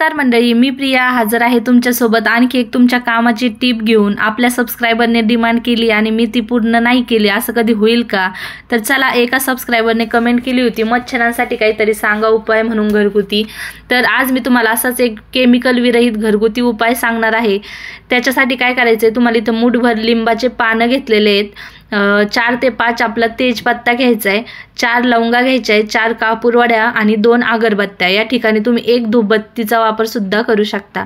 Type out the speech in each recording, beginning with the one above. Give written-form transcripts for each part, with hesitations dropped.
नमस्कार मंडळी, मी प्रिया हजर आहे तुमच्यासोबत आणखी एक तुमच्या कामाची टिप घेऊन। आपल्या सबस्क्रायबरने डिमांड केली आणि मी ती पूर्ण नाही केली, असं कधी होईल का? तर चला, एका सबस्क्रायबरने कमेंट केली होती मच्छरांसाठी काहीतरी सांगा उपाय म्हणून घरगुती। तर आज मी तुम्हाला असाच एक केमिकल विरहित घरगुती उपाय सांगणार आहे। त्याच्यासाठी काय करायचे, तुम्हाला इथं मूठभर लिंबाचे पानं घेतलेले आहेत, 4 ते 5 आपला तेजपत्ता घ्यायचा आहे, 4 लवंगा घ्यायच्या आहेत, 4 कापूरवड्या आणि 2 अगरबत्त्या। या ठिकाणी तुम्ही 1 धूपबत्तीचा वापर सुद्धा करू शकता।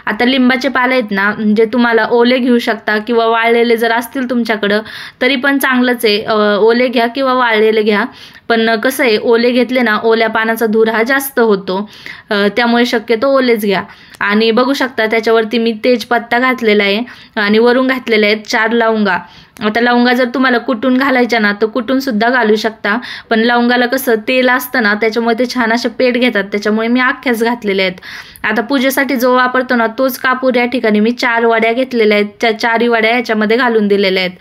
आता लिंबाचे पाले आहेत ना, म्हणजे तुम्हाला ओले घेऊ शकता किंवा वाळलेले जर असतील तुमच्याकडं तरी पण चांगलंच आहे, ओले घ्या किंवा वाळलेले घ्या। पण कसं आहे, ओले घेतले ना, ओल्या पानाचा धूर हा जास्त होतो, त्यामुळे शक्यतो ओलेच घ्या। आणि बघू शकता त्याच्यावरती मी तेजपत्ता घातलेला आहे आणि वरून घातलेले आहेत 4 लवंगा। आता लवंगा जर तुम्हाला कुटून घालायच्या ना तर कुटून सुद्धा घालू शकता, पण लवंगाला कसं तेल असतं ना, त्याच्यामुळे ते छान असे पेट घेतात, त्याच्यामुळे मी अख्ख्याच घातलेल्या आहेत। आता पूजेसाठी जो वापरतो ना तोच कापूर या ठिकाणी मी 4 वड्या घेतलेल्या आहेत, त्या 4 वड्या याच्यामध्ये घालून दिलेल्या आहेत।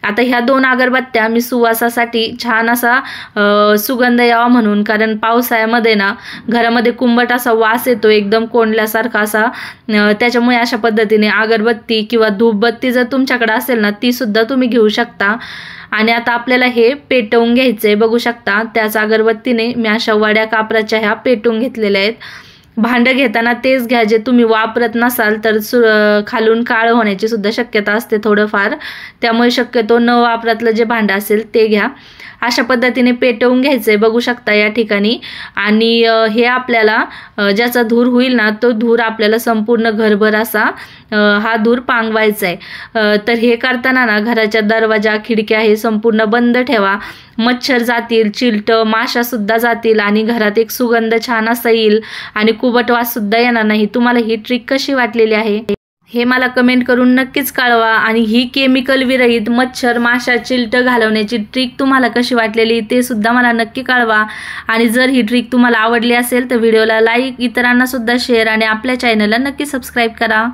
आता ह्या 2 अगरबत्त्या मी सुवासासाठी छान असा सुगंध यावा म्हणून, कारण पावसाळ्यामध्ये ना घरामध्ये कुंभट असा वास येतो एकदम कोंडल्यासारखा असा, त्याच्यामुळे अशा पद्धतीने अगरबत्ती किंवा धूपबत्ती जर तुमच्याकडे असेल ना ती सुद्धा तुम्ही घेऊ शकता। आणि आता आपल्याला हे पेटवून घ्यायचंय, बघू शकता त्याच अगरबत्तीने मी अशा वड्या कापराच्या ह्या पेटवून घेतलेल्या आहेत। भांडं घेताना तेच घ्या जे तुम्ही वापरत नसाल, तर खालून काळ होण्याची सुद्धा शक्यता असते थोडंफार, त्यामुळे शक्यतो न वापरातलं जे भांडं असेल ते घ्या। अशा पद्धतीने पेटवून घ्यायचंय, बघू शकता या ठिकाणी। आणि हे आपल्याला ज्याचा धूर होईल ना तो धूर आपल्याला संपूर्ण घरभर असा हा धूर पांगवायचा आहे। तर हे करताना ना घराच्या दरवाजा खिडक्या हे संपूर्ण बंद ठेवा, मच्छर जातील, चिलटं माशा सुद्धा जातील आणि घरात एक सुगंध छान असा येईल आणि कुबट वास सुद्धा येणार नाही। तुम्हाला ही ट्रिक कशी वाटलेली आहे हे मला कमेंट करून नक्कीच कळवा। आणि ही केमिकल विरहित मच्छर माशा चिलटं घालवण्याची ट्रिक तुम्हाला कशी वाटलेली ते सुद्धा मला नक्की कळवा। आणि जर ही ट्रिक तुम्हाला आवडली असेल तर व्हिडिओला लाईक, इतरांना सुद्धा शेअर आणि आपल्या चॅनलला नक्की सबस्क्राईब करा।